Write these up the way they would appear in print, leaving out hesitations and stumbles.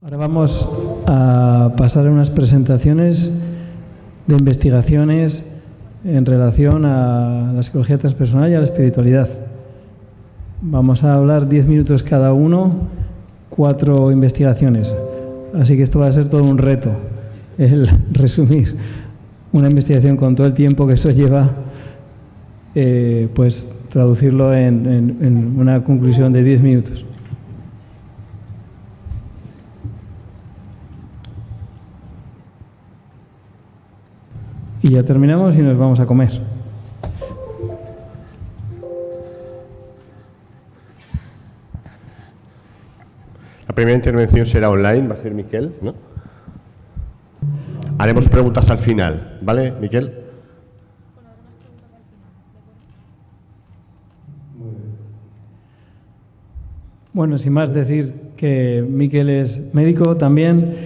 Ahora vamos a pasar a unas presentaciones de investigaciones en relación a la psicología transpersonal y a la espiritualidad. Vamos a hablar 10 minutos cada uno, 4 investigaciones. Así que esto va a ser todo un reto, el resumir una investigación con todo el tiempo que eso lleva, pues traducirlo en una conclusión de 10 minutos. Y ya terminamos y nos vamos a comer. La primera intervención será online, va a ser Miquel, ¿no? Haremos preguntas al final, ¿vale, Miquel? Bueno, sin más decir que Miquel es médico también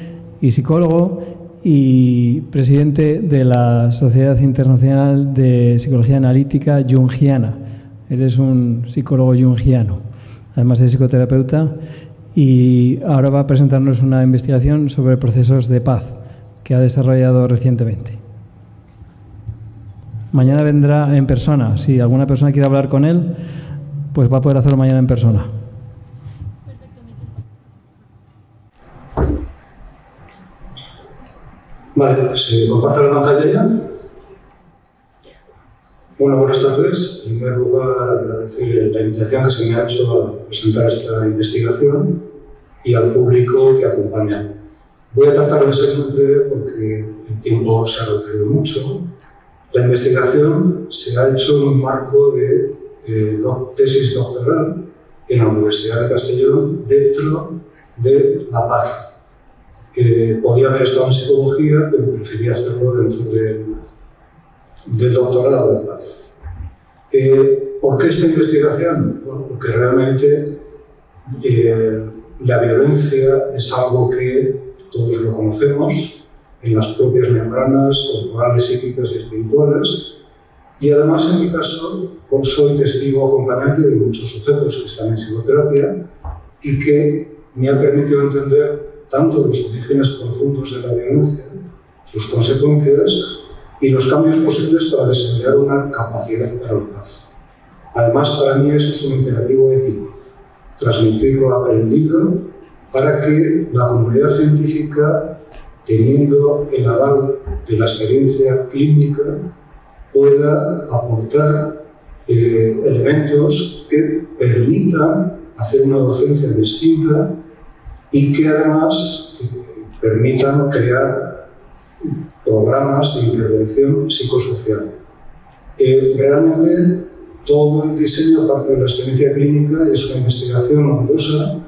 y psicólogo y presidente de la Sociedad Internacional de Psicología Analítica Jungiana. Eres un psicólogo jungiano, además de psicoterapeuta, y ahora va a presentarnos una investigación sobre procesos de paz que ha desarrollado recientemente. Mañana vendrá en persona. Si alguna persona quiere hablar con él, pues va a poder hacerlo mañana en persona. Vale, ¿se comparte la pantalla ya? Bueno, buenas tardes. En primer lugar, agradecer la invitación que se me ha hecho a presentar esta investigación y al público que acompaña. Voy a tratar de ser muy breve porque el tiempo se ha reducido mucho. La investigación se ha hecho en un marco de tesis doctoral en la Universidad de Castellón dentro de la paz. Podía haber estado en psicología, pero preferí hacerlo dentro del doctorado de paz. ¿Por qué esta investigación? Bueno, porque realmente la violencia es algo que todos lo conocemos en las propias membranas corporales, psíquicas y espirituales, y además en mi caso soy testigo acompañante de muchos sujetos que están en psicoterapia y que me han permitido entender tanto los orígenes profundos de la violencia, sus consecuencias y los cambios posibles para desarrollar una capacidad para la paz. Además, para mí eso es un imperativo ético, transmitir lo aprendido para que la comunidad científica, teniendo el aval de la experiencia clínica, pueda aportar elementos que permitan hacer una docencia distinta y que además permitan crear programas de intervención psicosocial. Realmente todo el diseño, aparte de la experiencia clínica, es una investigación novedosa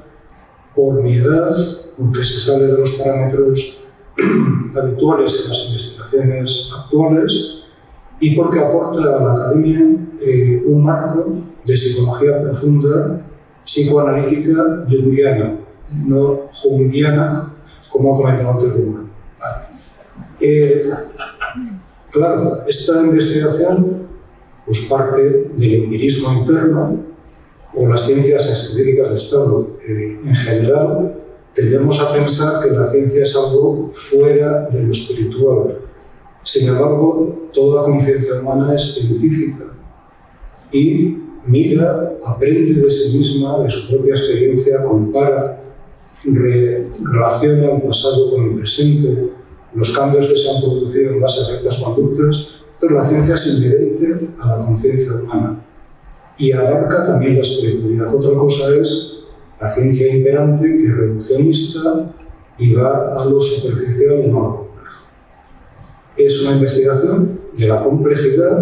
por mi edad, porque se sale de los parámetros habituales en las investigaciones actuales y porque aporta a la academia un marco de psicología profunda, psicoanalítica junguiana, no junguiana, como ha comentado antes Román. Claro, esta investigación pues parte del empirismo interno o las ciencias esotéricas de Estado. En general, tendemos a pensar que la ciencia es algo fuera de lo espiritual. Sin embargo, toda conciencia humana es científica y mira, aprende de sí misma, de su propia experiencia, compara, relaciona el pasado con el presente, los cambios que se han producido en base a ciertas conductas. Entonces, la ciencia es inherente a la conciencia humana y abarca también la espiritualidad. Otra cosa es la ciencia imperante, que es reduccionista y va a lo superficial y no a lo complejo. Es una investigación de la complejidad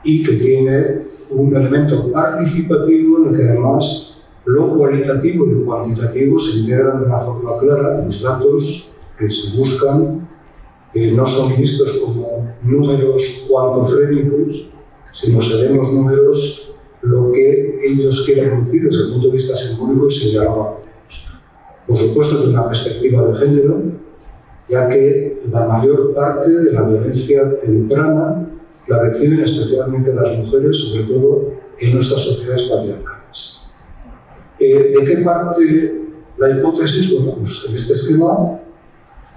y que tiene un elemento participativo en el que además lo cualitativo y lo cuantitativo se integran de una forma clara. Los datos que se buscan no son vistos como números cuantofrénicos, sino serán los números lo que ellos quieren decir desde el punto de vista simbólico y se llama. Por supuesto, desde una perspectiva de género, ya que la mayor parte de la violencia temprana la reciben especialmente las mujeres, sobre todo en nuestras sociedades patriarcales. ¿De qué parte la hipótesis, bueno, pues en este esquema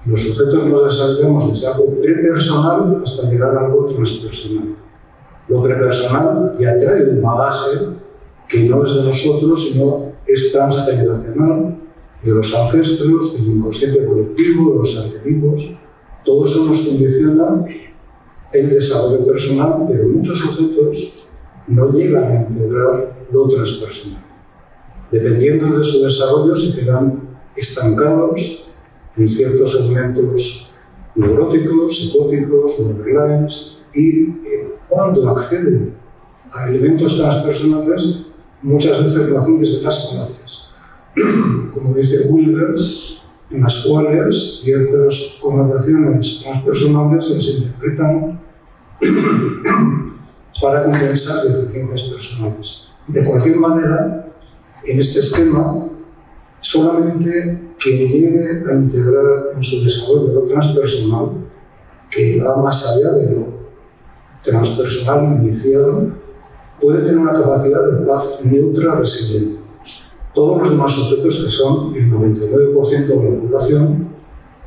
los sujetos nos desarrollamos desde algo prepersonal hasta llegar a algo transpersonal. Lo prepersonal ya trae un bagaje que no es de nosotros, sino es transgeneracional, de los ancestros, del inconsciente colectivo, de los arquetipos. Todo eso nos condiciona el desarrollo personal, pero muchos sujetos no llegan a integrar lo transpersonal. Dependiendo de su desarrollo, se quedan estancados en ciertos segmentos neuróticos, psicóticos, borderlines, y cuando acceden a elementos transpersonales, muchas veces lo hacen desde las falacias. Como dice Wilber, en las cuales ciertas connotaciones transpersonales se les interpretan para compensar deficiencias personales. De cualquier manera, en este esquema, solamente quien llegue a integrar en su desarrollo lo transpersonal, que va más allá de lo transpersonal iniciado, puede tener una capacidad de paz neutra resiliente. Todos los demás sujetos, que son el 99% de la población,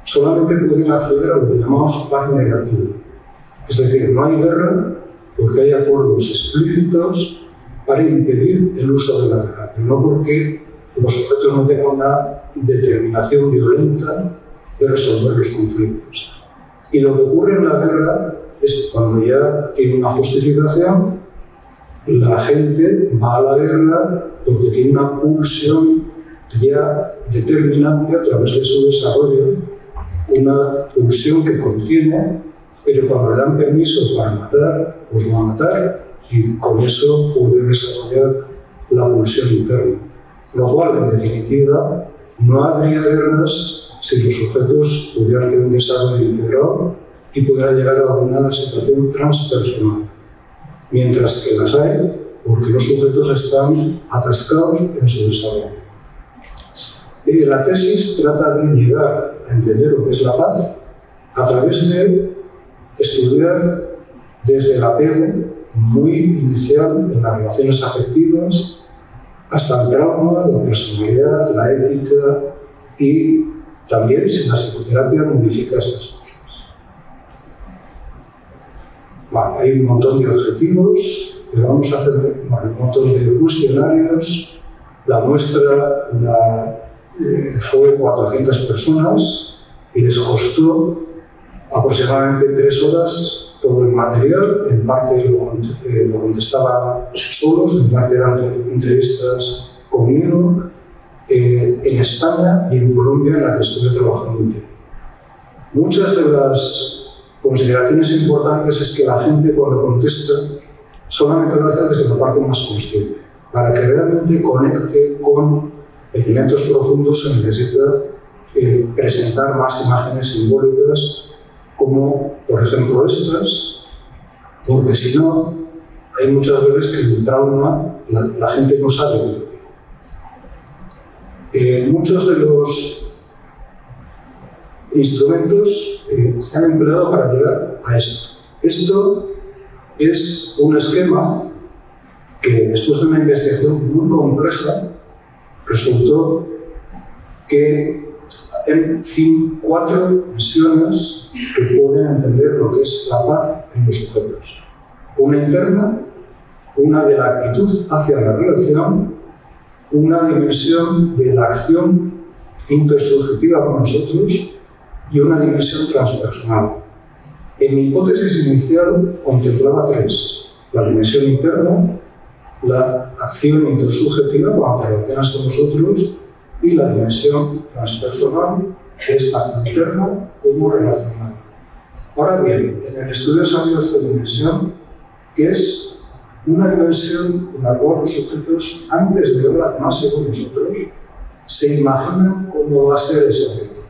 solamente pueden acceder a lo que llamamos paz negativa. Es decir, no hay guerra porque hay acuerdos explícitos para impedir el uso de la guerra, pero no porque los sujetos no tengan una determinación violenta de resolver los conflictos. Y lo que ocurre en la guerra es que cuando ya tiene una justificación, la gente va a la guerra porque tiene una pulsión ya determinante a través de su desarrollo, una pulsión que contiene, pero cuando le dan permiso para matar, pues va a matar y con eso puede desarrollar la pulsión interna. Lo cual, en definitiva, no habría guerras si los sujetos pudieran tener un desarrollo integrado y pudieran llegar a una situación transpersonal. Mientras que las hay, porque los sujetos están atascados en su desarrollo. Y la tesis trata de llegar a entender lo que es la paz a través de estudiar desde el apego muy inicial en las relaciones afectivas hasta el trauma, la personalidad, la ética y también si la psicoterapia modifica estas cosas. Vale, hay un montón de objetivos, pero vamos a hacer un montón de cuestionarios. La muestra fue 400 personas y les costó aproximadamente 3 horas todo el material. En parte lo contestaban solos, en parte eran entrevistas conmigo, en España y en Colombia, en la que estuve trabajando un tiempo. Muchas de las consideraciones importantes es que la gente, cuando contesta, solamente lo hace desde la parte más consciente. Para que realmente conecte con elementos profundos se necesita presentar más imágenes simbólicas, como por ejemplo estas, porque si no, hay muchas veces que el trauma la gente no sabe. Muchos de los instrumentos se han empleado para llegar a esto. Esto es un esquema que, después de una investigación muy compleja, resultó que en 4 visiones que pueden entender lo que es la paz en los sujetos. Una interna, una de la actitud hacia la relación, una dimensión de la acción intersubjetiva con nosotros y una dimensión transpersonal. En mi hipótesis inicial contemplaba 3. La dimensión interna, la acción intersubjetiva cuando te relacionas con nosotros y la dimensión transpersonal, que es tanto interna como relacional. Ahora bien, en el estudio ha salido esta dimensión, que es una dimensión en la cual los sujetos, antes de relacionarse con nosotros, se imaginan cómo va a ser esa relación.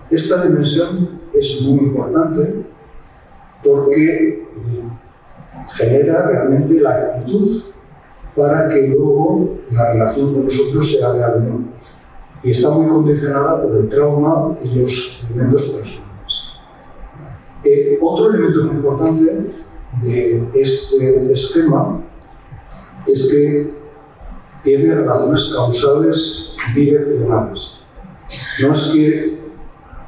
Esta dimensión es muy importante porque genera realmente la actitud para que luego la relación con nosotros sea real o no. Y está muy condicionada por el trauma y los elementos personales. Otro elemento muy importante de este esquema es que tiene relaciones causales direccionales. No es que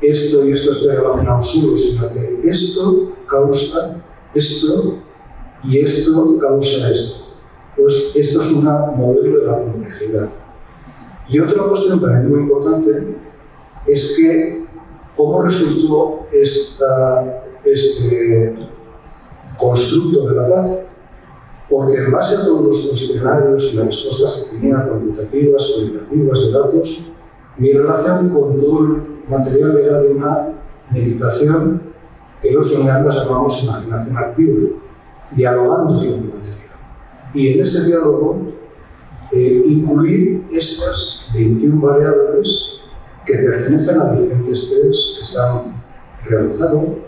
esto y esto esté relacionado solo, sino que esto causa esto y esto causa esto. Pues esto es un modelo de la complejidad. Y otra cuestión también muy importante es que cómo resultó este constructo de la paz, porque en base a todos los cuestionarios y las respuestas que tenía, cuantitativas, cualitativas, de datos, mi relación con todo el material era de una meditación que los junguianos llamamos imaginación activa, dialogando con el material. Y en ese diálogo incluir estas 21 variables que pertenecen a diferentes tests que se han realizado,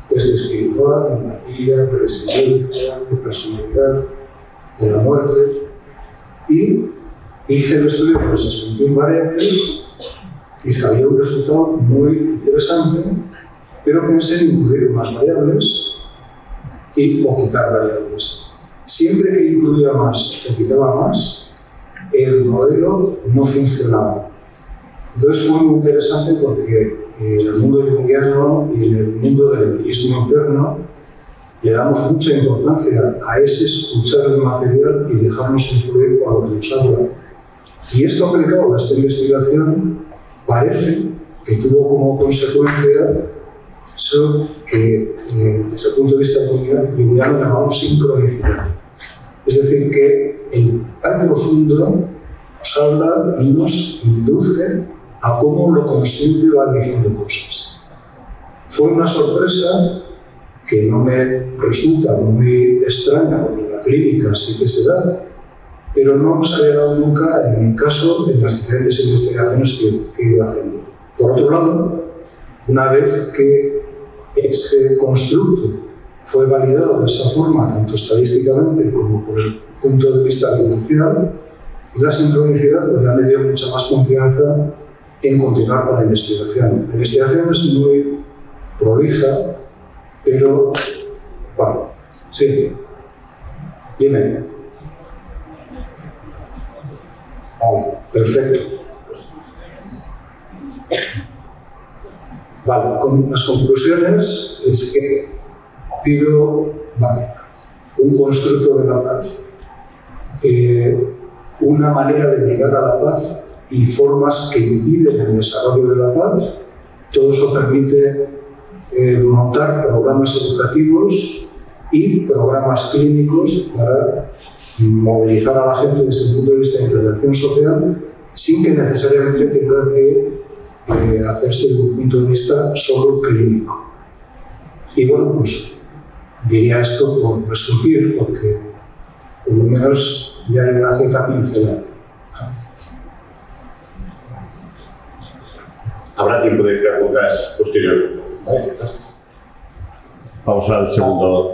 test de espiritual, de empatía, de resiliencia, de personalidad, de la muerte, y hice el estudio con esas 21 variables y salió un resultado muy interesante, pero pensé en incluir más variables o quitar variables. Siempre que incluía más o quitaba más, el modelo no funcionaba. Entonces fue muy interesante porque en el mundo junguiano y en el mundo del empirismo interno le damos mucha importancia a ese escuchar el material y dejarnos influir por lo que nos habla. Y esto aplicado a esta investigación parece que tuvo como consecuencia eso que desde el punto de vista junguiano llamamos sincronicidad. Es decir, que el plan profundo nos habla y nos induce a cómo lo consciente va diciendo cosas. Fue una sorpresa que no me resulta muy extraña, porque la clínica sí que se da, pero no nos había dado nunca, en mi caso, en las diferentes investigaciones que iba haciendo. Por otro lado, una vez que ese constructo fue validado de esa forma, tanto estadísticamente como por el punto de vista vivencial, la sincronicidad pues, ya me dio mucha más confianza en continuar con la investigación. La investigación es muy prolija, pero, bueno, sí, dime. Vale, perfecto. Vale, con las conclusiones es que ha habido un constructo de la paz, una manera de llegar a la paz y formas que impiden el desarrollo de la paz. Todo eso permite montar programas educativos y programas clínicos para movilizar a la gente desde el punto de vista de intervención social sin que necesariamente tenga que hacerse desde un punto de vista solo clínico. Y bueno, pues diría esto por resumir, porque por lo menos ya hay una cierta pincelada. Habrá tiempo de preguntas posteriormente. Vale, gracias. Vamos al segundo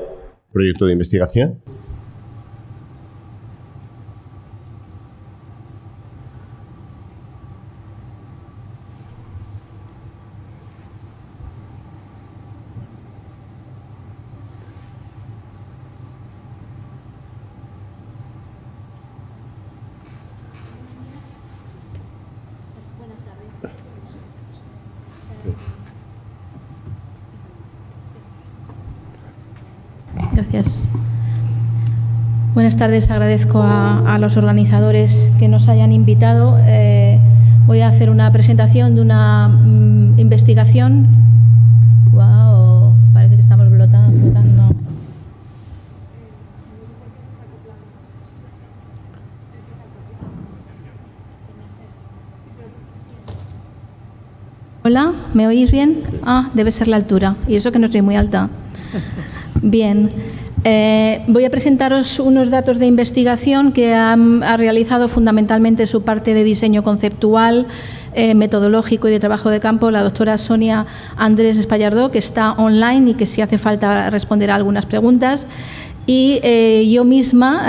proyecto de investigación. Gracias. Buenas tardes. Agradezco a los organizadores que nos hayan invitado. Voy a hacer una presentación de una investigación. ¡Wow! Parece que estamos flotando. Hola, ¿me oís bien? Ah, debe ser la altura. Y eso que no soy muy alta. Bien. Voy a presentaros unos datos de investigación que ha realizado fundamentalmente su parte de diseño conceptual, metodológico y de trabajo de campo la doctora Sonia Andrés Espallardó, que está online y que si hace falta responderá algunas preguntas. Y yo misma,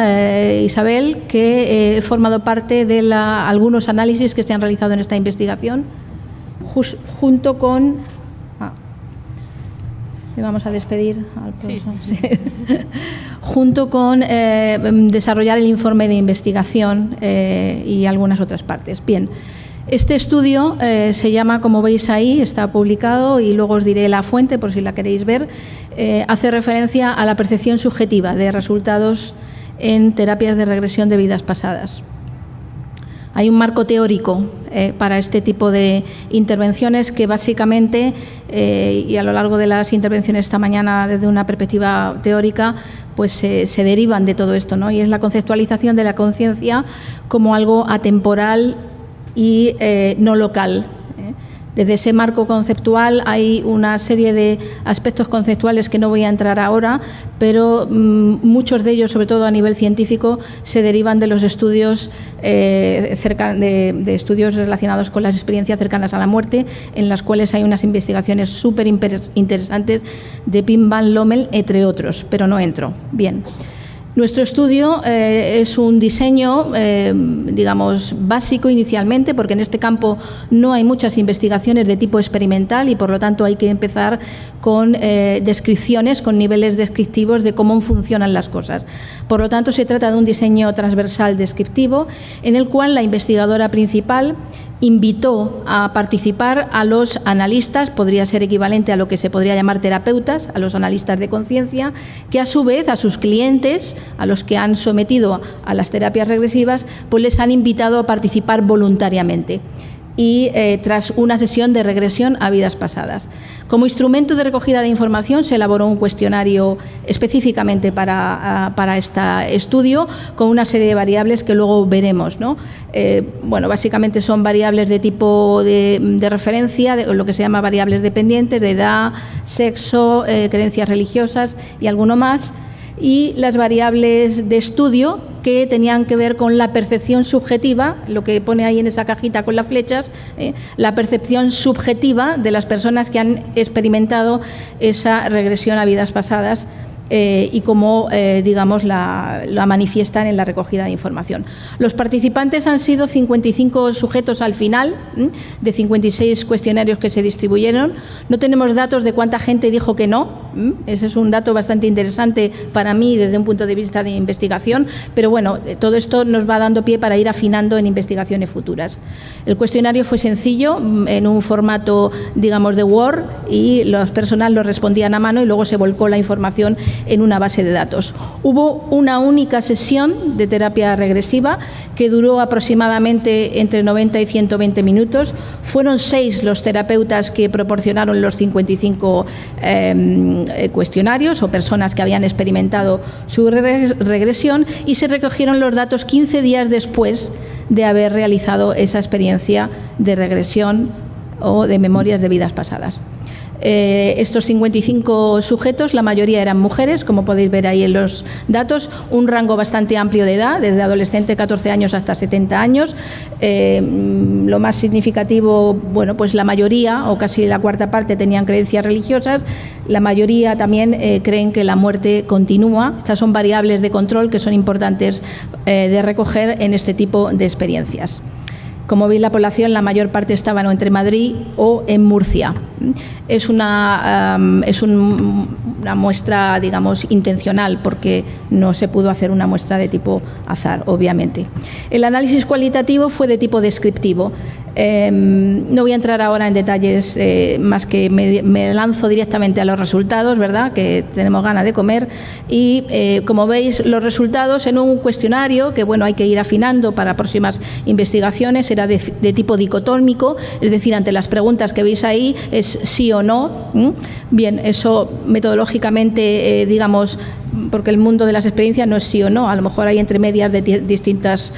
Isabel, que he formado parte de algunos análisis que se han realizado en esta investigación, junto con... Le vamos a despedir al profesor. Sí. Junto con desarrollar el informe de investigación y algunas otras partes. Bien, este estudio se llama, como veis ahí, está publicado y luego os diré la fuente por si la queréis ver. Hace referencia a la percepción subjetiva de resultados en terapias de regresión de vidas pasadas. Hay un marco teórico para este tipo de intervenciones que básicamente, y a lo largo de las intervenciones esta mañana desde una perspectiva teórica, pues se derivan de todo esto, ¿no? Y es la conceptualización de la conciencia como algo atemporal y no local. Desde ese marco conceptual hay una serie de aspectos conceptuales que no voy a entrar ahora, pero muchos de ellos, sobre todo a nivel científico, se derivan de los estudios de estudios relacionados con las experiencias cercanas a la muerte, en las cuales hay unas investigaciones súper interesantes de Pim van Lommel, entre otros, pero no entro. Bien. Nuestro estudio es un diseño, digamos, básico inicialmente, porque en este campo no hay muchas investigaciones de tipo experimental y, por lo tanto, hay que empezar con descripciones, con niveles descriptivos de cómo funcionan las cosas. Por lo tanto, se trata de un diseño transversal descriptivo en el cual la investigadora principal invitó a participar a los analistas, podría ser equivalente a lo que se podría llamar terapeutas, a los analistas de conciencia, que a su vez a sus clientes, a los que han sometido a las terapias regresivas, pues les han invitado a participar voluntariamente y tras una sesión de regresión a vidas pasadas. Como instrumento de recogida de información se elaboró un cuestionario específicamente para este estudio con una serie de variables que luego veremos, ¿no? Bueno, básicamente son variables de tipo de referencia, de lo que se llama variables dependientes, de edad, sexo, creencias religiosas y alguno más. Y las variables de estudio que tenían que ver con la percepción subjetiva, lo que pone ahí en esa cajita con las flechas, la percepción subjetiva de las personas que han experimentado esa regresión a vidas pasadas y cómo, digamos, la manifiestan en la recogida de información. Los participantes han sido 55 sujetos al final, de 56 cuestionarios que se distribuyeron. No tenemos datos de cuánta gente dijo que no. Ese es un dato bastante interesante para mí desde un punto de vista de investigación, pero bueno, todo esto nos va dando pie para ir afinando en investigaciones futuras. El cuestionario fue sencillo, en un formato, digamos, de Word, y los personas lo respondían a mano y luego se volcó la información en una base de datos. Hubo una única sesión de terapia regresiva que duró aproximadamente entre 90 y 120 minutos. Fueron 6 los terapeutas que proporcionaron los 55 cuestionarios o personas que habían experimentado su regresión, y se recogieron los datos 15 días después de haber realizado esa experiencia de regresión o de memorias de vidas pasadas. Estos 55 sujetos, la mayoría eran mujeres, como podéis ver ahí en los datos, un rango bastante amplio de edad, desde adolescente 14 años hasta 70 años. Lo más significativo, bueno, pues la mayoría, o casi la cuarta parte, tenían creencias religiosas. La mayoría también creen que la muerte continúa. Estas son variables de control que son importantes de recoger en este tipo de experiencias. Como veis, la población, la mayor parte estaban o entre Madrid o en Murcia. Es una muestra, digamos, intencional, porque no se pudo hacer una muestra de tipo azar, obviamente. El análisis cualitativo fue de tipo descriptivo. No voy a entrar ahora en detalles, más que me lanzo directamente a los resultados, ¿verdad?, que tenemos ganas de comer. Y como veis, los resultados en un cuestionario que, bueno, hay que ir afinando para próximas investigaciones, era de tipo dicotómico, es decir, ante las preguntas que veis ahí es sí o no. Bien, eso metodológicamente, digamos, porque el mundo de las experiencias no es sí o no, a lo mejor hay entre medias de distintas,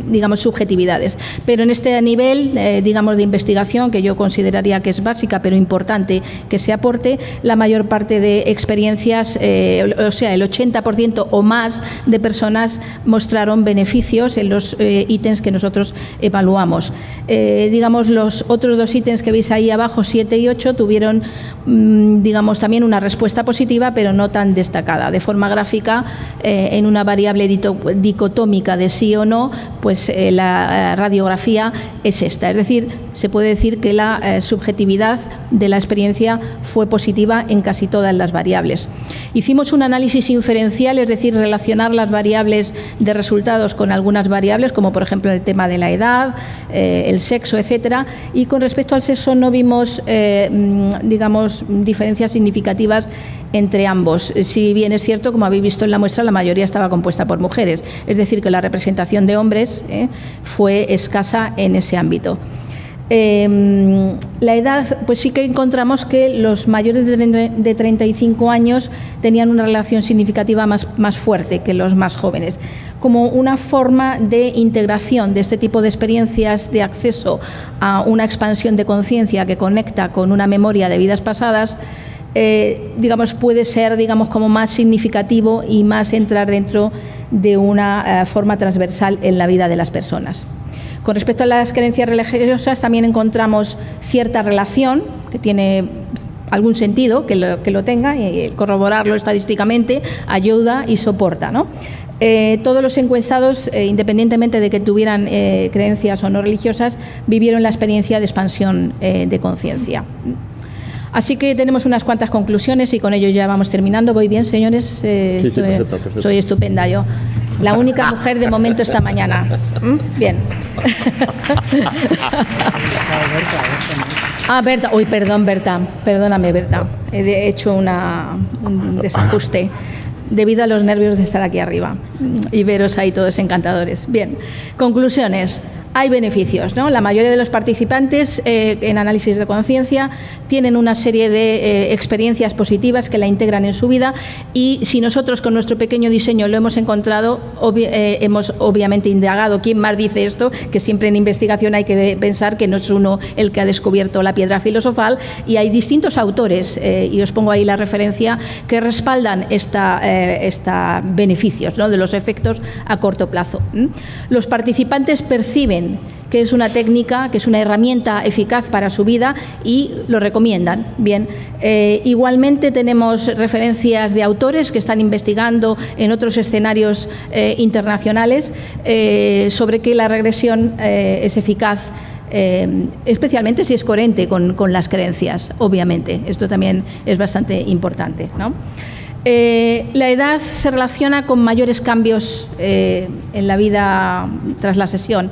digamos, subjetividades. Pero en este nivel, digamos, de investigación, que yo consideraría que es básica, pero importante que se aporte, la mayor parte de experiencias, o sea, el 80% o más de personas mostraron beneficios en los ítems que nosotros evaluamos. Digamos, los otros 2 ítems que veis ahí abajo, 7 y 8, tuvieron, digamos, también una respuesta positiva, pero no tan destacada. De forma gráfica, en una variable dicotómica de sí o no, pues la radiografía es esta. Es decir, se puede decir que la subjetividad de la experiencia fue positiva en casi todas las variables. Hicimos un análisis inferencial, es decir, relacionar las variables de resultados con algunas variables, como por ejemplo el tema de la edad, el sexo, etcétera, y con respecto al sexo no vimos, digamos, diferencias significativas entre ambos. Si bien es cierto, como habéis visto en la muestra, la mayoría estaba compuesta por mujeres, es decir, que la representación de hombres fue escasa en ese ámbito. La edad, pues sí que encontramos que los mayores de 35 años tenían una relación significativa más fuerte que los más jóvenes, como una forma de integración de este tipo de experiencias, de acceso a una expansión de conciencia que conecta con una memoria de vidas pasadas. Digamos, puede ser, digamos, como más significativo y más entrar dentro de una forma transversal en la vida de las personas. Con respecto a las creencias religiosas, también encontramos cierta relación, que tiene algún sentido, que lo tenga, y corroborarlo estadísticamente ayuda y soporta, ¿no? Todos los encuestados, independientemente de que tuvieran creencias o no religiosas, vivieron la experiencia de expansión de conciencia. Así que tenemos unas cuantas conclusiones y con ello ya vamos terminando. ¿Voy bien, señores? Sí, perfecto. Soy estupenda yo. La única mujer de momento esta mañana. Bien. Berta. Uy, perdón, Berta. Perdóname, Berta. He hecho un desajuste debido a los nervios de estar aquí arriba y veros ahí todos encantadores. Bien. Conclusiones. Hay beneficios, ¿no? La mayoría de los participantes en análisis de conciencia tienen una serie de experiencias positivas que la integran en su vida, y si nosotros con nuestro pequeño diseño lo hemos encontrado, hemos obviamente indagado quién más dice esto, que siempre en investigación hay que pensar que no es uno el que ha descubierto la piedra filosofal, y hay distintos autores, y os pongo ahí la referencia, que respaldan esta beneficios, ¿no?, de los efectos a corto plazo. Los participantes perciben que es una técnica, que es una herramienta eficaz para su vida y lo recomiendan. Bien, igualmente tenemos referencias de autores que están investigando en otros escenarios internacionales sobre que la regresión es eficaz, especialmente si es coherente con las creencias, obviamente. Esto también es bastante importante, ¿no? La edad se relaciona con mayores cambios en la vida tras la sesión.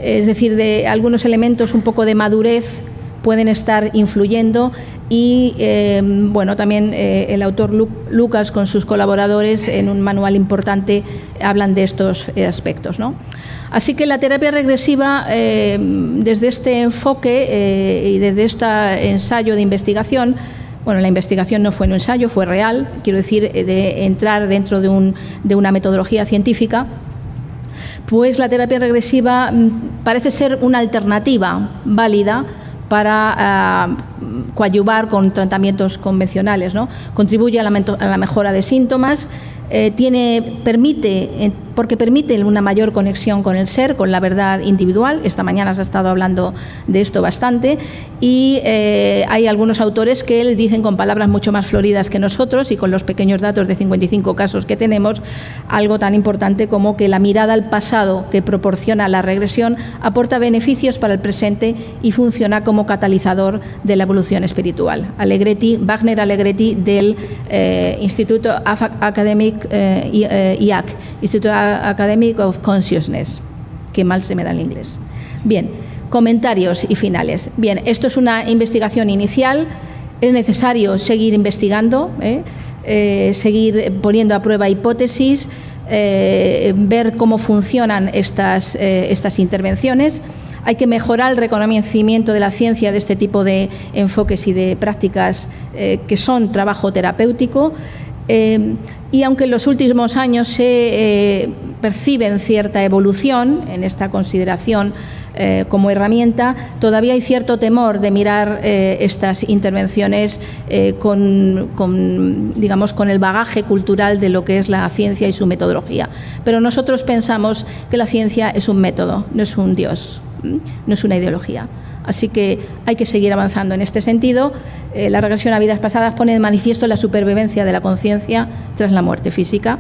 Es decir, de algunos elementos un poco de madurez pueden estar influyendo y, bueno, también el autor Lucas con sus colaboradores en un manual importante hablan de estos aspectos, ¿no? Así que la terapia regresiva, desde este enfoque y desde este ensayo de investigación, bueno, la investigación no fue un ensayo, fue real, quiero decir, de entrar dentro de una metodología científica, pues la terapia regresiva parece ser una alternativa válida para coadyuvar con tratamientos convencionales, ¿no? Contribuye a la mejora de síntomas, porque permite una mayor conexión con el ser, con la verdad individual. Esta mañana se ha estado hablando de esto bastante, y hay algunos autores que dicen con palabras mucho más floridas que nosotros, y con los pequeños datos de 55 casos que tenemos, algo tan importante como que la mirada al pasado que proporciona la regresión aporta beneficios para el presente y funciona como catalizador de la evolución espiritual. Wagner Allegretti del Instituto Academic IAC, Instituto Academic of Consciousness, que mal se me da el inglés. Bien, comentarios y finales. Bien, esto es una investigación inicial, es necesario seguir investigando, seguir poniendo a prueba hipótesis, ver cómo funcionan estas intervenciones. Hay que mejorar el reconocimiento de la ciencia de este tipo de enfoques y de prácticas que son trabajo terapéutico. Y aunque en los últimos años se perciben cierta evolución en esta consideración como herramienta, todavía hay cierto temor de mirar estas intervenciones digamos, con el bagaje cultural de lo que es la ciencia y su metodología. Pero nosotros pensamos que la ciencia es un método, no es un Dios, no es una ideología. Así que hay que seguir avanzando en este sentido. La regresión a vidas pasadas pone de manifiesto la supervivencia de la conciencia tras la muerte física.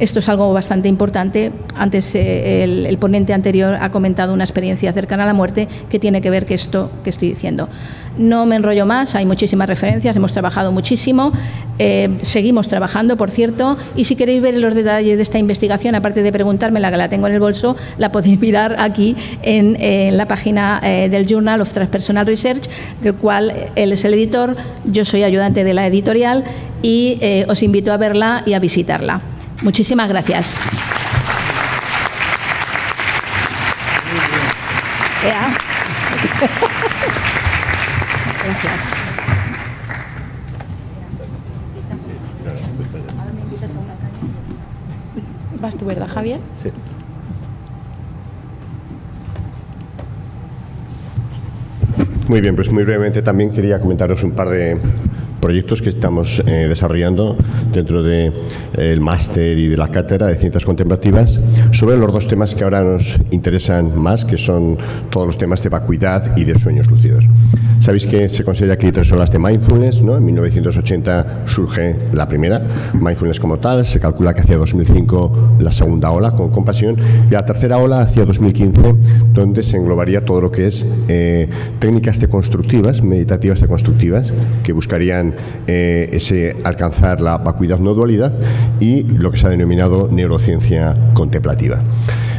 Esto es algo bastante importante. Antes el ponente anterior ha comentado una experiencia cercana a la muerte que tiene que ver con esto que estoy diciendo. No me enrollo más, hay muchísimas referencias, hemos trabajado muchísimo, seguimos trabajando, por cierto, y si queréis ver los detalles de esta investigación, aparte de preguntármela, que la tengo en el bolso, la podéis mirar aquí en la página del Journal of Transpersonal Research, del cual él es el editor, yo soy ayudante de la editorial y os invito a verla y a visitarla. Muchísimas gracias. Gracias. ¿Vas tú, verdad, Javier? Sí. Muy bien, pues muy brevemente también quería comentaros un par de proyectos que estamos desarrollando dentro del máster y de la cátedra de Ciencias Contemplativas sobre los dos temas que ahora nos interesan más, que son todos los temas de vacuidad y de sueños lúcidos. Sabéis que se considera que hay 3 olas de mindfulness, ¿no? En 1980 surge la primera, mindfulness como tal, se calcula que hacia 2005 la segunda ola con compasión y la tercera ola hacia 2015, donde se englobaría todo lo que es técnicas deconstructivas, meditativas deconstructivas, que buscarían alcanzar la vacuidad no dualidad y lo que se ha denominado neurociencia contemplativa.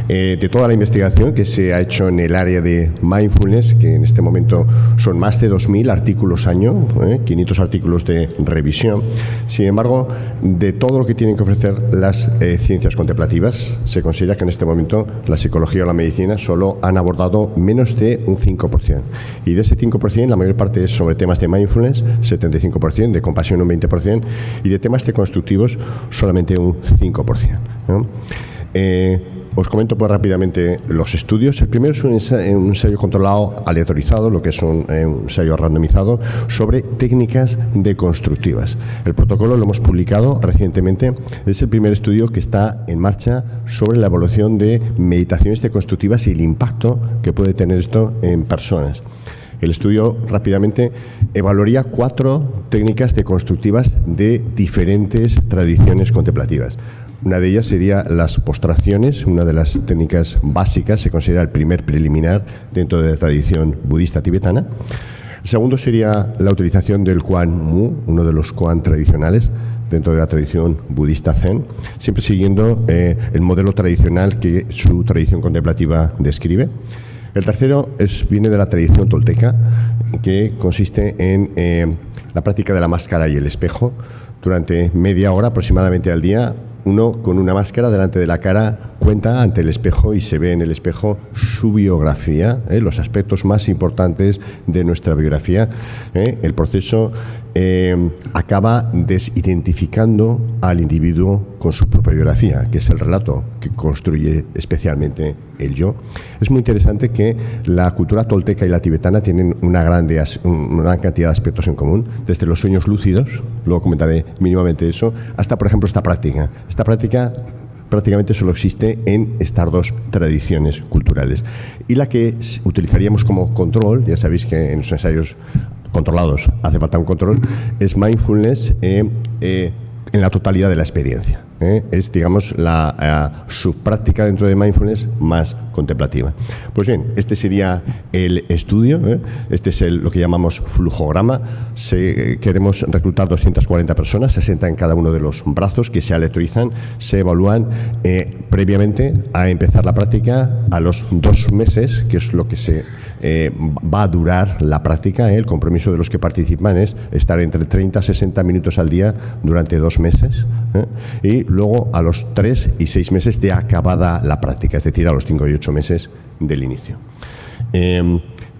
De toda la investigación que se ha hecho en el área de mindfulness, que en este momento son más de 2.000 artículos año, 500 artículos de revisión. Sin embargo, de todo lo que tienen que ofrecer las ciencias contemplativas, se considera que en este momento la psicología o la medicina solo han abordado menos de un 5%. Y de ese 5%, la mayor parte es sobre temas de mindfulness, 75%, de compasión un 20%, y de temas deconstructivos solamente un 5%, ¿no? Os comento pues rápidamente los estudios. El primero es un ensayo controlado aleatorizado, lo que es un ensayo randomizado, sobre técnicas deconstructivas. El protocolo lo hemos publicado recientemente. Es el primer estudio que está en marcha sobre la evaluación de meditaciones deconstructivas y el impacto que puede tener esto en personas. El estudio rápidamente evaluaría 4 técnicas deconstructivas de diferentes tradiciones contemplativas. Una de ellas sería las postraciones, una de las técnicas básicas, se considera el primer preliminar dentro de la tradición budista tibetana. El segundo sería la utilización del Koan Mu, uno de los Koan tradicionales dentro de la tradición budista Zen, siempre siguiendo el modelo tradicional que su tradición contemplativa describe. El tercero viene de la tradición tolteca, que consiste en la práctica de la máscara y el espejo. Durante media hora aproximadamente al día, uno con una máscara delante de la cara cuenta ante el espejo y se ve en el espejo su biografía, los aspectos más importantes de nuestra biografía. El proceso acaba desidentificando al individuo con su propia biografía, que es el relato que construye especialmente el yo. Es muy interesante que la cultura tolteca y la tibetana tienen una gran cantidad de aspectos en común, desde los sueños lúcidos, luego comentaré mínimamente eso, hasta, por ejemplo, esta práctica. Esta práctica prácticamente solo existe en estas 2 tradiciones culturales. Y la que utilizaríamos como control, ya sabéis que en los ensayos controlados hace falta un control, es mindfulness en la totalidad de la experiencia. Es, digamos, la subpráctica dentro de mindfulness más contemplativa. Pues bien, este sería el estudio, este es lo que llamamos flujograma. Queremos reclutar 240 personas, 60 en cada uno de los brazos, que se aleatorizan, se evalúan previamente a empezar la práctica a los 2 meses, que es lo que va a durar la práctica. El compromiso de los que participan es estar entre 30 a 60 minutos al día durante 2 meses, y luego a los 3 y 6 meses de acabada la práctica, es decir, a los 5 y 8 meses del inicio.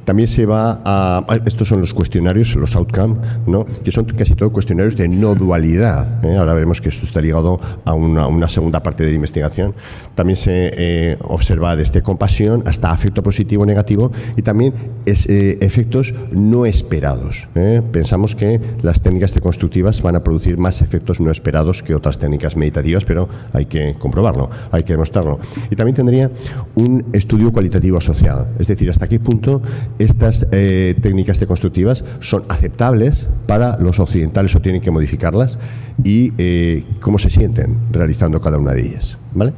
También se va a... Estos son los cuestionarios, los outcome, ¿no? Que son casi todo cuestionarios de no dualidad. Ahora veremos que esto está ligado a una segunda parte de la investigación. También se observa desde compasión hasta afecto positivo o negativo, y también efectos no esperados. Pensamos que las técnicas deconstructivas van a producir más efectos no esperados que otras técnicas meditativas, pero hay que comprobarlo, hay que demostrarlo. Y también tendría un estudio cualitativo asociado, es decir, hasta qué punto estas técnicas deconstructivas son aceptables para los occidentales o tienen que modificarlas y cómo se sienten realizando cada una de ellas, ¿vale?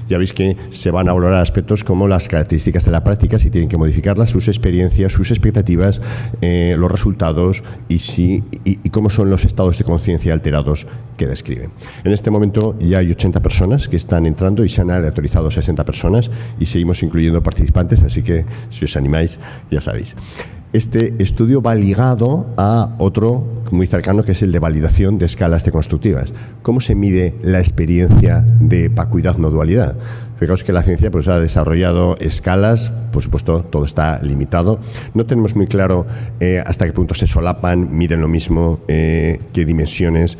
Ya veis que se van a valorar aspectos como las características de la práctica, si tienen que modificarlas, sus experiencias, sus expectativas, los resultados y cómo son los estados de conciencia alterados que describen. En este momento ya hay 80 personas que están entrando y se han aleatorizado 60 personas y seguimos incluyendo participantes, así que si os animáis ya sabéis. Este estudio va ligado a otro muy cercano, que es el de validación de escalas deconstructivas. ¿Cómo se mide la experiencia de vacuidad no dualidad? Fijaos que la ciencia pues, ha desarrollado escalas, por supuesto, todo está limitado. No tenemos muy claro hasta qué punto se solapan, miden lo mismo, qué dimensiones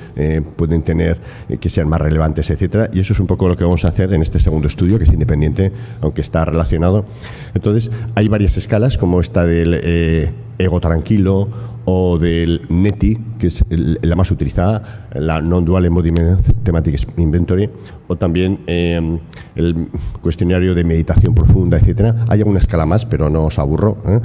pueden tener, que sean más relevantes, etcétera. Y eso es un poco lo que vamos a hacer en este segundo estudio, que es independiente, aunque está relacionado. Entonces, hay varias escalas, como esta del ego tranquilo, o del NETI, que es la más utilizada, la Non-Dual Embodiment Thematic Inventory, o también el cuestionario de meditación profunda, etcétera. Hay alguna escala más, pero no os aburro, ¿eh?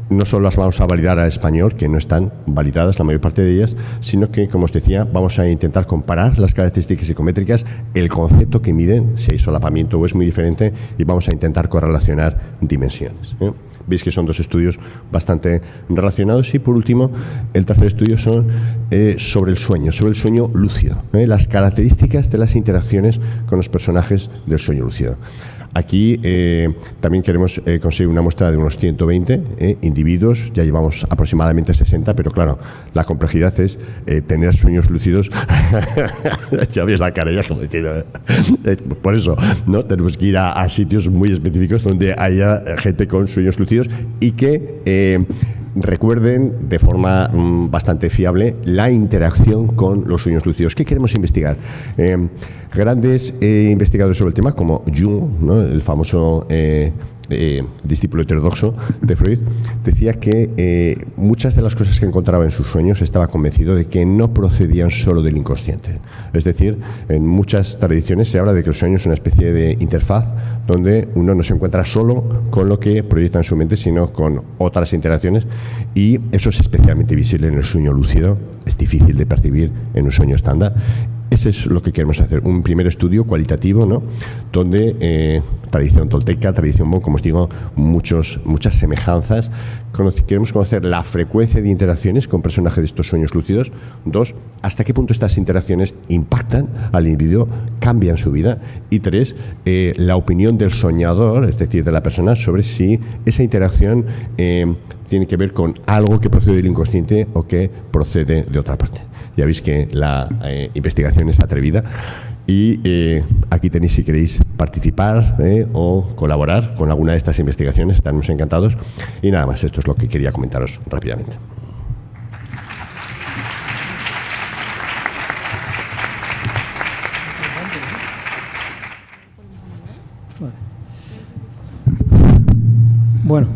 No solo las vamos a validar al español, que no están validadas la mayor parte de ellas, sino que, como os decía, vamos a intentar comparar las características psicométricas, el concepto que miden, si hay solapamiento o es muy diferente, y vamos a intentar correlacionar dimensiones, ¿eh? Veis que son dos estudios bastante relacionados. Y, por último, el tercer estudio son sobre el sueño lúcido, las características de las interacciones con los personajes del sueño lúcido. Aquí también queremos conseguir una muestra de unos 120 individuos, ya llevamos aproximadamente 60, pero claro, la complejidad es tener sueños lúcidos. Ya ves la cara ya como diciendo. Por eso, ¿no? Tenemos que ir a sitios muy específicos donde haya gente con sueños lúcidos y que recuerden de forma bastante fiable la interacción con los sueños lúcidos. ¿Qué queremos investigar? Grandes investigadores sobre el tema, como Jung, ¿no? El famoso discípulo heterodoxo de Freud, decía que muchas de las cosas que encontraba en sus sueños estaba convencido de que no procedían solo del inconsciente. Es decir, en muchas tradiciones se habla de que el sueño es una especie de interfaz donde uno no se encuentra solo con lo que proyecta en su mente, sino con otras interacciones, y eso es especialmente visible en el sueño lúcido. Es difícil de percibir en un sueño estándar. Ese es lo que queremos hacer, un primer estudio cualitativo, ¿no? Donde tradición tolteca, tradición Bon, como os digo, muchas semejanzas. Queremos conocer la frecuencia de interacciones con personajes de estos sueños lúcidos. 2, hasta qué punto estas interacciones impactan al individuo, cambian su vida. Y 3, la opinión del soñador, es decir, de la persona, sobre si esa interacción tiene que ver con algo que procede del inconsciente o que procede de otra parte. Ya veis que la investigación es atrevida y aquí tenéis, si queréis participar o colaborar con alguna de estas investigaciones, estaremos encantados. Y nada más, esto es lo que quería comentaros rápidamente. Bueno,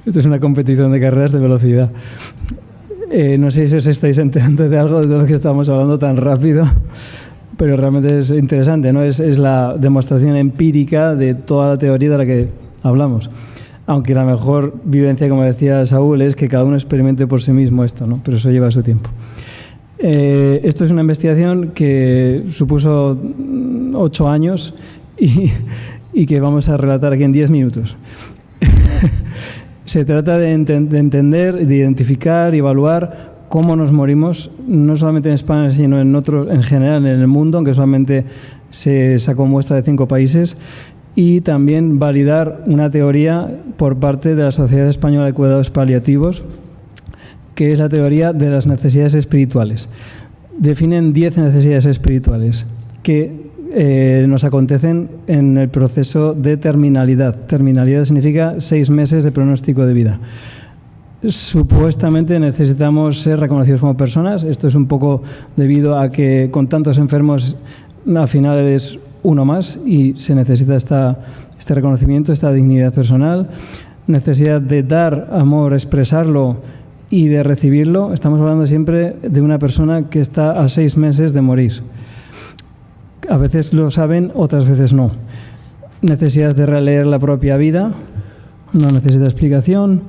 esto es una competición de carreras de velocidad. No sé si os estáis enterando de algo de lo que estamos hablando tan rápido, pero realmente es interesante, ¿no? Es la demostración empírica de toda la teoría de la que hablamos. Aunque la mejor vivencia, como decía Saúl, es que cada uno experimente por sí mismo esto, ¿no? Pero eso lleva su tiempo. Esto es una investigación que supuso 8 años y que vamos a relatar aquí en 10 minutos. Se trata de entender, de identificar y evaluar cómo nos morimos, no solamente en España, sino en general en el mundo, aunque solamente se sacó muestra de 5 países, y también validar una teoría por parte de la Sociedad Española de Cuidados Paliativos, que es la teoría de las necesidades espirituales. Definen 10 necesidades espirituales que nos acontecen en el proceso de terminalidad. Terminalidad significa 6 meses de pronóstico de vida. Supuestamente necesitamos ser reconocidos como personas. Esto es un poco debido a que con tantos enfermos al final eres uno más y se necesita este reconocimiento, esta dignidad personal. Necesidad de dar amor, expresarlo y de recibirlo. Estamos hablando siempre de una persona que está a 6 meses de morir. A veces lo saben, otras veces no. necesidad de releer la propia vida, una necesidad de explicación,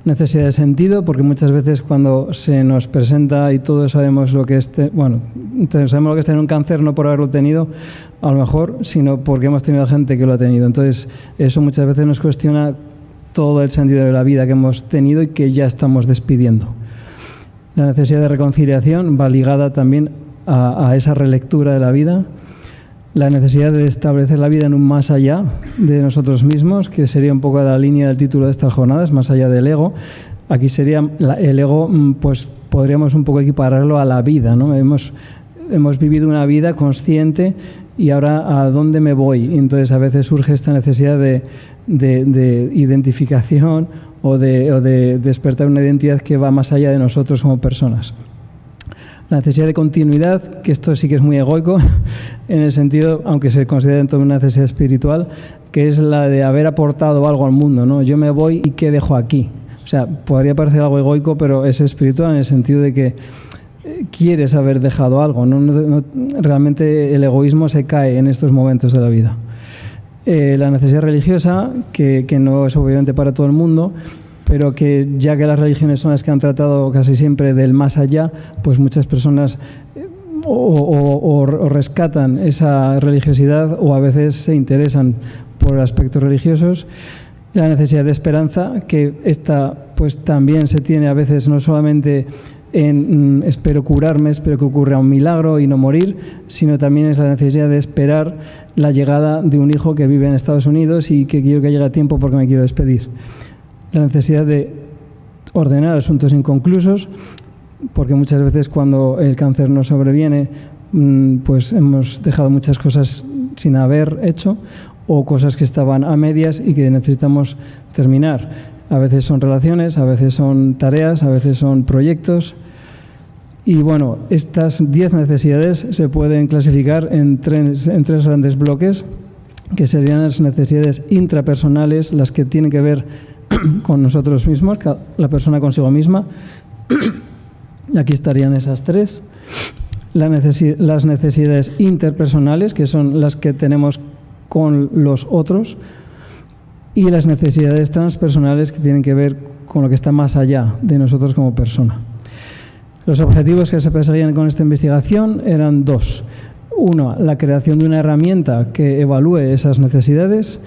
necesidad de sentido, porque muchas veces cuando se nos presenta y todos sabemos lo que es, sabemos lo que es tener un cáncer no por haberlo tenido, a lo mejor, sino porque hemos tenido gente que lo ha tenido. Entonces, eso muchas veces nos cuestiona todo el sentido de la vida que hemos tenido y que ya estamos despidiendo. La necesidad de reconciliación va ligada también a esa relectura de la vida. La necesidad de establecer la vida en un más allá de nosotros mismos, que sería un poco la línea del título de estas jornadas, más allá del ego. Aquí sería el ego, pues podríamos un poco equipararlo a la vida, ¿no? Hemos vivido una vida consciente y ahora ¿a dónde me voy? Entonces a veces surge esta necesidad de identificación o de despertar una identidad que va más allá de nosotros como personas. La necesidad de continuidad, que esto sí que es muy egoico, en el sentido, aunque se considera dentro de una necesidad espiritual, que es la de haber aportado algo al mundo, ¿no? Yo me voy y ¿qué dejo aquí? O sea, podría parecer algo egoico, pero es espiritual en el sentido de que quieres haber dejado algo, ¿no? Realmente el egoísmo se cae en estos momentos de la vida. La necesidad religiosa, que no es obviamente para todo el mundo, pero que ya que las religiones son las que han tratado casi siempre del más allá, pues muchas personas o rescatan esa religiosidad o a veces se interesan por aspectos religiosos. La necesidad de esperanza, que esta pues también se tiene a veces no solamente en espero curarme, espero que ocurra un milagro y no morir, sino también es la necesidad de esperar la llegada de un hijo que vive en Estados Unidos y que quiero que llegue a tiempo porque me quiero despedir. La necesidad de ordenar asuntos inconclusos, porque muchas veces cuando el cáncer no sobreviene, pues hemos dejado muchas cosas sin haber hecho o cosas que estaban a medias y que necesitamos terminar. A veces son relaciones, a veces son tareas, a veces son proyectos. Y bueno, estas 10 necesidades se pueden clasificar en tres grandes bloques, que serían las necesidades intrapersonales, las que tienen que ver con nosotros mismos, la persona consigo misma. Aquí estarían esas 3. Las necesidades interpersonales, que son las que tenemos con los otros, y las necesidades transpersonales, que tienen que ver con lo que está más allá de nosotros como persona. Los objetivos que se perseguían con esta investigación eran 2. Uno, la creación de una herramienta que evalúe esas necesidades,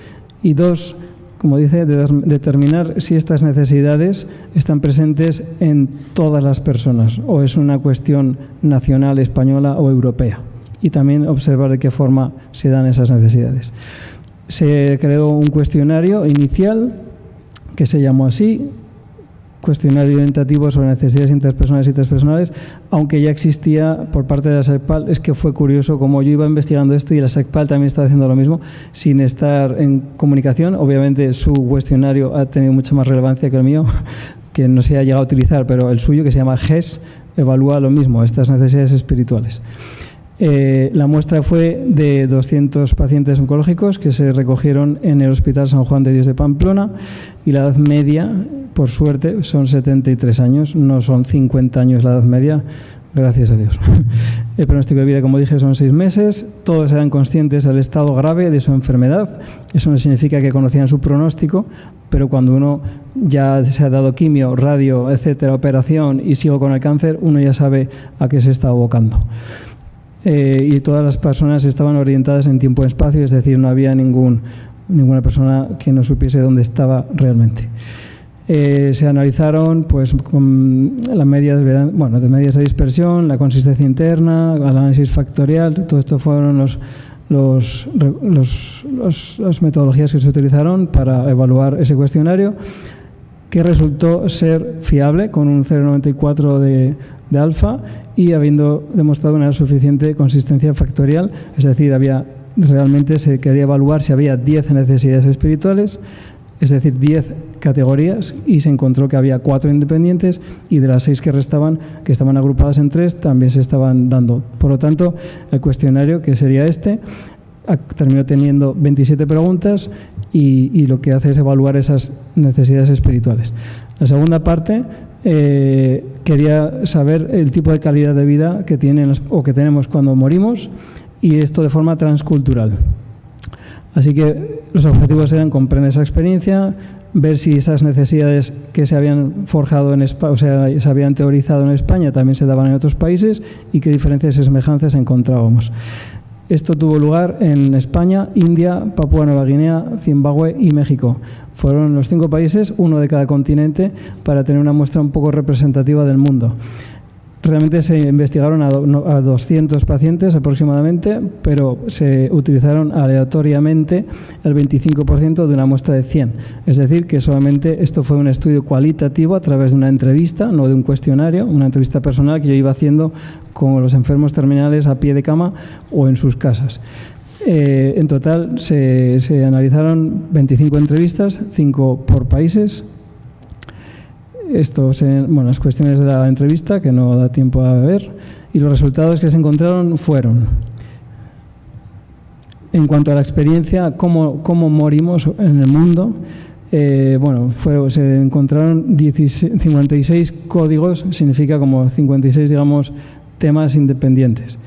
y 2, como dice, determinar si estas necesidades están presentes en todas las personas o es una cuestión nacional, española o europea. Y también observar de qué forma se dan esas necesidades. Se creó un cuestionario inicial que se llamó así, cuestionario orientativo sobre necesidades interpersonales y transpersonales, aunque ya existía por parte de la SECPAL. Es que fue curioso, como yo iba investigando esto y la SECPAL también estaba haciendo lo mismo, sin estar en comunicación. Obviamente su cuestionario ha tenido mucha más relevancia que el mío, que no se ha llegado a utilizar, pero el suyo, que se llama GES, evalúa lo mismo, estas necesidades espirituales. La muestra fue de 200 pacientes oncológicos que se recogieron en el Hospital San Juan de Dios de Pamplona, y la edad media, por suerte, son 73 años, no son 50 años la edad media, gracias a Dios. El pronóstico de vida, como dije, son 6 meses, todos eran conscientes del estado grave de su enfermedad. Eso no significa que conocían su pronóstico, pero cuando uno ya se ha dado quimio, radio, etcétera, operación y sigo con el cáncer, uno ya sabe a qué se está abocando. Y todas las personas estaban orientadas en tiempo y espacio, es decir, no había ninguna persona que no supiese dónde estaba realmente. Se analizaron pues, con las medidas de medidas de dispersión, la consistencia interna, el análisis factorial. Todo esto fueron las metodologías que se utilizaron para evaluar ese cuestionario, que resultó ser fiable con un 0,94 de alfa y habiendo demostrado una suficiente consistencia factorial, es decir, realmente se quería evaluar si había 10 necesidades espirituales, es decir, 10 categorías, y se encontró que había 4 independientes y de las 6 que restaban, que estaban agrupadas en 3, también se estaban dando. Por lo tanto, el cuestionario, que sería este, terminó teniendo 27 preguntas y lo que hace es evaluar esas necesidades espirituales. La segunda parte quería saber el tipo de calidad de vida que tienen o que tenemos cuando morimos, y esto de forma transcultural. Así que los objetivos eran comprender esa experiencia, ver si esas necesidades que se habían forjado en España, o sea, se habían teorizado en España, también se daban en otros países y qué diferencias y semejanzas encontrábamos. Esto tuvo lugar en España, India, Papúa Nueva Guinea, Zimbabue y México. Fueron los 5 países, uno de cada continente, para tener una muestra un poco representativa del mundo. Realmente se investigaron a 200 pacientes aproximadamente, pero se utilizaron aleatoriamente el 25% de una muestra de 100. Es decir, que solamente esto fue un estudio cualitativo a través de una entrevista, no de un cuestionario, una entrevista personal que yo iba haciendo con los enfermos terminales a pie de cama o en sus casas. En total se analizaron 25 entrevistas, 5 por países. Las cuestiones de la entrevista, que no da tiempo a ver, y los resultados que se encontraron fueron, en cuanto a la experiencia, cómo morimos en el mundo, se encontraron 56 códigos, significa como 56, digamos, temas independientes.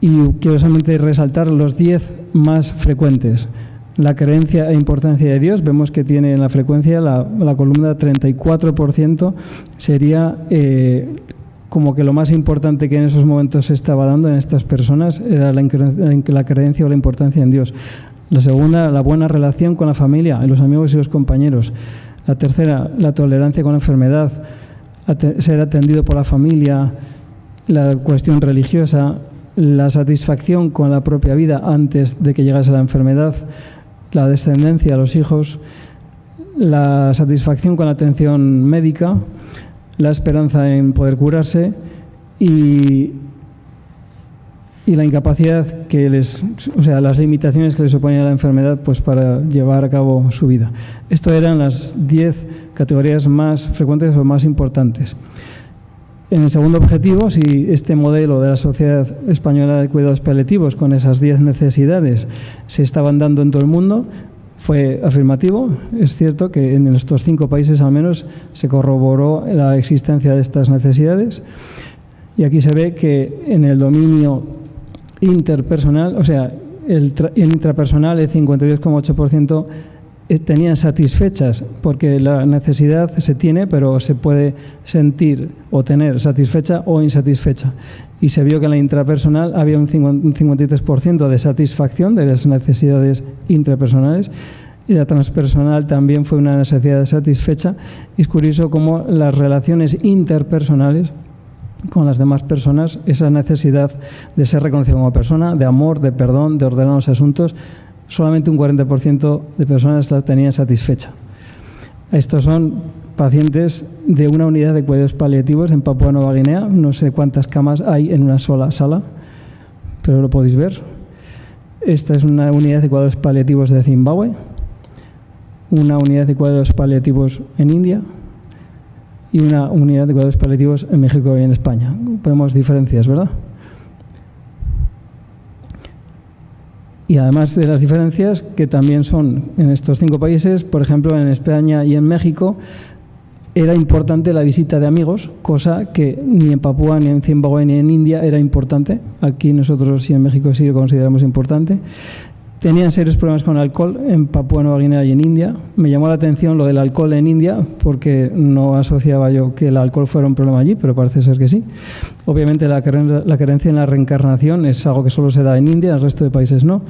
Y quiero solamente resaltar los 10 más frecuentes. La creencia e importancia de Dios, vemos que tiene en la frecuencia la columna 34%, sería como que lo más importante que en esos momentos se estaba dando en estas personas era la creencia o la importancia en Dios. La segunda, la buena relación con la familia, los amigos y los compañeros. La tercera, la tolerancia con la enfermedad, ser atendido por la familia, la cuestión religiosa, la satisfacción con la propia vida antes de que llegase la enfermedad, la descendencia a los hijos, la satisfacción con la atención médica, la esperanza en poder curarse y la incapacidad las limitaciones que les oponía la enfermedad pues para llevar a cabo su vida. Estas eran las 10 categorías más frecuentes o más importantes. En el segundo objetivo, si este modelo de la Sociedad Española de Cuidados Paliativos con esas 10 necesidades se estaban dando en todo el mundo, fue afirmativo. Es cierto que en estos 5 países al menos se corroboró la existencia de estas necesidades. Y aquí se ve que en el dominio interpersonal, o sea, el intrapersonal, el 52,8% tenían satisfechas, porque la necesidad se tiene, pero se puede sentir o tener satisfecha o insatisfecha. Y se vio que en la intrapersonal había un 53% de satisfacción de las necesidades intrapersonales, y la transpersonal también fue una necesidad satisfecha. Y es curioso cómo las relaciones interpersonales con las demás personas, esa necesidad de ser reconocido como persona, de amor, de perdón, de ordenar los asuntos, solamente un 40% de personas la tenían satisfecha. Estos son pacientes de una unidad de cuidados paliativos en Papúa Nueva Guinea. No sé cuántas camas hay en una sola sala, pero lo podéis ver. Esta es una unidad de cuidados paliativos de Zimbabue, una unidad de cuidados paliativos en India y una unidad de cuidados paliativos en México y en España. Vemos diferencias, ¿verdad? Y además de las diferencias que también son en estos 5 países, por ejemplo, en España y en México, era importante la visita de amigos, cosa que ni en Papúa, ni en Zimbabue, ni en India era importante. Aquí nosotros y en México sí lo consideramos importante. Tenían serios problemas con el alcohol en Papúa Nueva Guinea y en India. Me llamó la atención lo del alcohol en India, porque no asociaba yo que el alcohol fuera un problema allí, pero parece ser que sí. Obviamente la creencia en la reencarnación es algo que solo se da en India, en el resto de países no.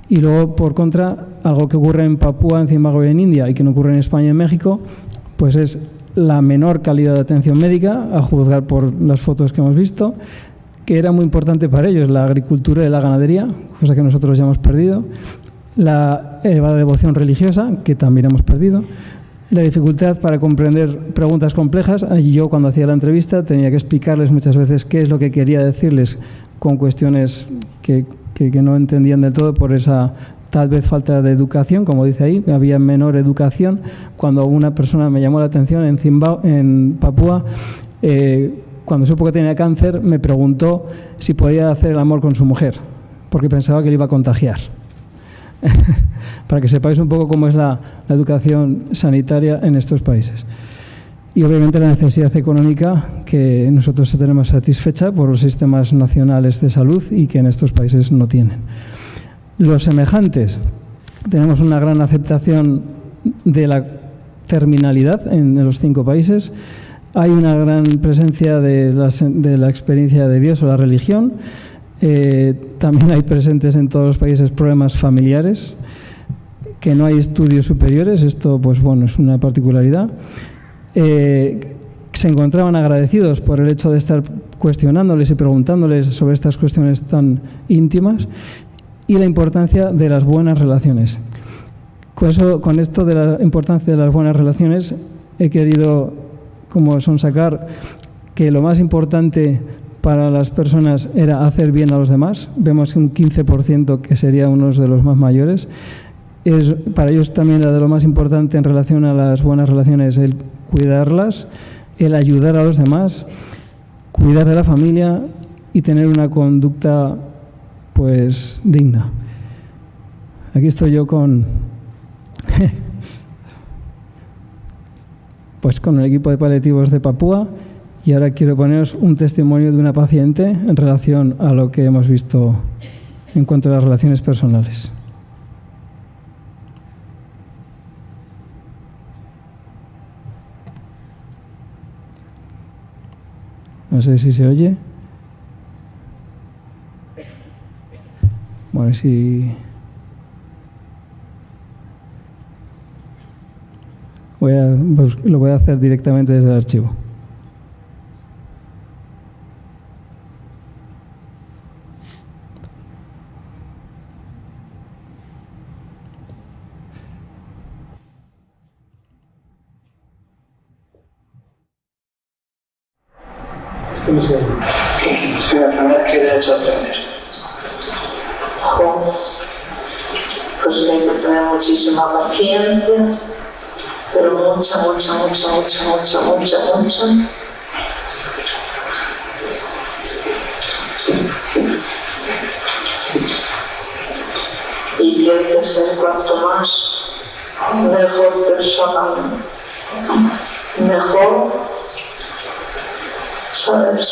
Y luego, por contra, algo que ocurre en Papúa, en Zimbabue y en India y que no ocurre en España y en México, pues es la menor calidad de atención médica, a juzgar por las fotos que hemos visto, que era muy importante para ellos, la agricultura y la ganadería, cosa que nosotros ya hemos perdido, la elevada devoción religiosa, que también hemos perdido, la dificultad para comprender preguntas complejas. Yo, cuando hacía la entrevista, tenía que explicarles muchas veces qué es lo que quería decirles con cuestiones que no entendían del todo por esa tal vez falta de educación, como dice ahí, había menor educación. Cuando una persona me llamó la atención en Papúa, cuando supo que tenía cáncer, me preguntó si podía hacer el amor con su mujer, porque pensaba que le iba a contagiar. Para que sepáis un poco cómo es la educación sanitaria en estos países. Y obviamente la necesidad económica que nosotros tenemos satisfecha por los sistemas nacionales de salud y que en estos países no tienen. Los semejantes, tenemos una gran aceptación de la terminalidad en los 5 países. Hay una gran presencia de la experiencia de Dios o la religión. También hay presentes en todos los países problemas familiares, que no hay estudios superiores. Esto, pues bueno, es una particularidad. Se encontraban agradecidos por el hecho de estar cuestionándoles y preguntándoles sobre estas cuestiones tan íntimas, y la importancia de las buenas relaciones. Con esto de la importancia de las buenas relaciones he querido como sonsacar que lo más importante para las personas era hacer bien a los demás. Vemos que un 15%, que sería uno de los más mayores, para ellos también era de lo más importante en relación a las buenas relaciones, el cuidarlas, el ayudar a los demás, cuidar de la familia y tener una conducta pues digna. Aquí estoy yo con pues con el equipo de paliativos de Papúa, y ahora quiero poneros un testimonio de una paciente en relación a lo que hemos visto en cuanto a las relaciones personales. No sé si se oye. Bueno, si lo voy a hacer directamente desde el archivo. Es que no se oye. Sí, la primera que le he hecho aprender. Pues hay que tener muchísima paciencia, pero mucha. Y que hay que ser cuanto más mejor persona, mejor, ¿sabes?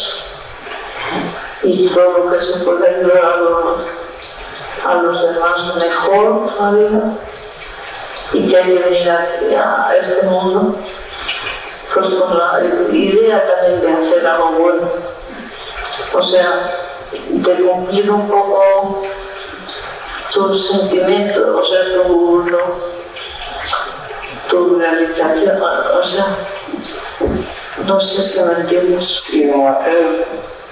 Y todo lo que se puede ayudar a los demás mejor todavía, y que hay que venir aquí a este mundo pues con la idea también de hacer algo bueno, o sea, de cumplir un poco tus sentimientos, o sea, tu realización, o sea, no sé si me entiendes. Sí, como hacer,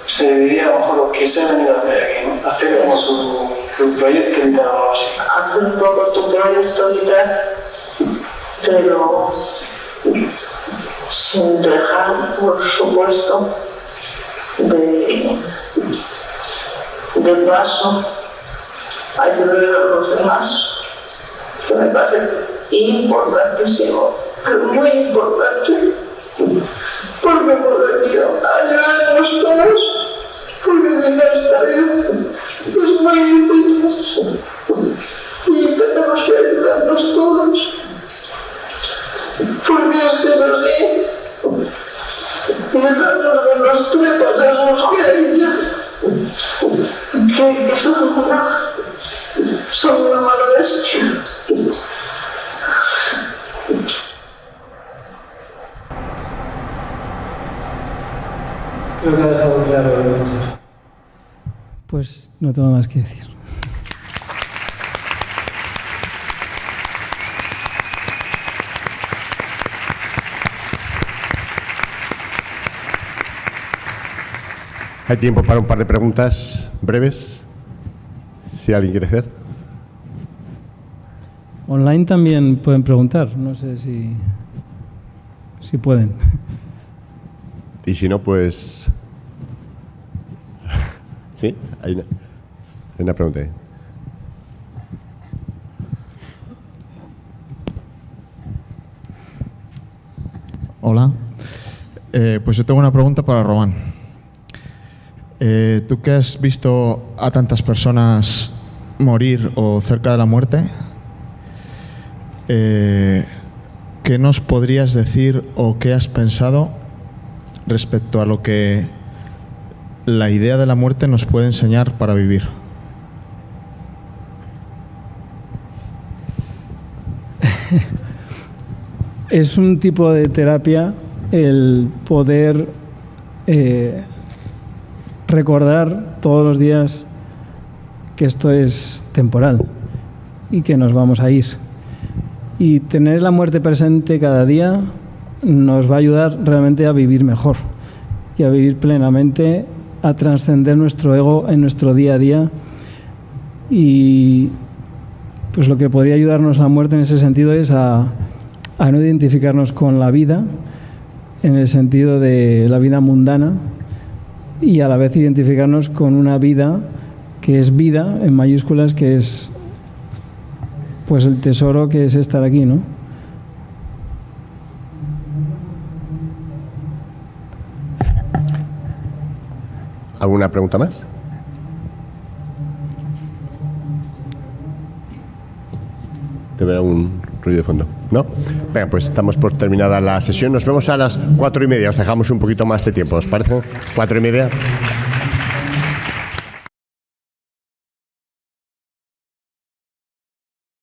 se diría, a lo mejor lo que se ha venido a hacer aquí, ¿no? Hacer como su proyecto y tal, o así. Hacer un poco tu proyecto y tal, pero sin dejar, por supuesto, de paso ayudar a los demás, que me parece importantísimo, pero muy importante, porque por aquí ayudamos todos, porque en esta vida es muy difícil y tenemos que ayudarnos todos, porque es que nos ríe y darnos de los trepas de los que hay ya, que son una mala bestia. Creo que ha dejado claro el mensaje. Pues no tengo más que decir. Hay tiempo para un par de preguntas breves, si alguien quiere hacer. Online también pueden preguntar, no sé si pueden. Y si no, pues... Sí, hay una pregunta ahí. Hola. Pues yo tengo una pregunta para Román. Tú que has visto a tantas personas morir o cerca de la muerte, ¿qué nos podrías decir o qué has pensado respecto a lo que la idea de la muerte nos puede enseñar para vivir? es un tipo de terapia el poder recordar todos los días que esto es temporal y que nos vamos a ir. Y tener la muerte presente cada día nos va a ayudar realmente a vivir mejor y a vivir plenamente, a trascender nuestro ego en nuestro día a día. Y pues lo que podría ayudarnos la muerte en ese sentido es a no identificarnos con la vida, en el sentido de la vida mundana, y a la vez identificarnos con una vida que es vida, en mayúsculas, que es pues el tesoro que es estar aquí, ¿no? ¿Alguna pregunta más? ¿Te veo algún ruido de fondo? ¿No? Venga, pues estamos por terminada la sesión. Nos vemos a las 4:30. Os dejamos un poquito más de tiempo, ¿os parece? 4:30.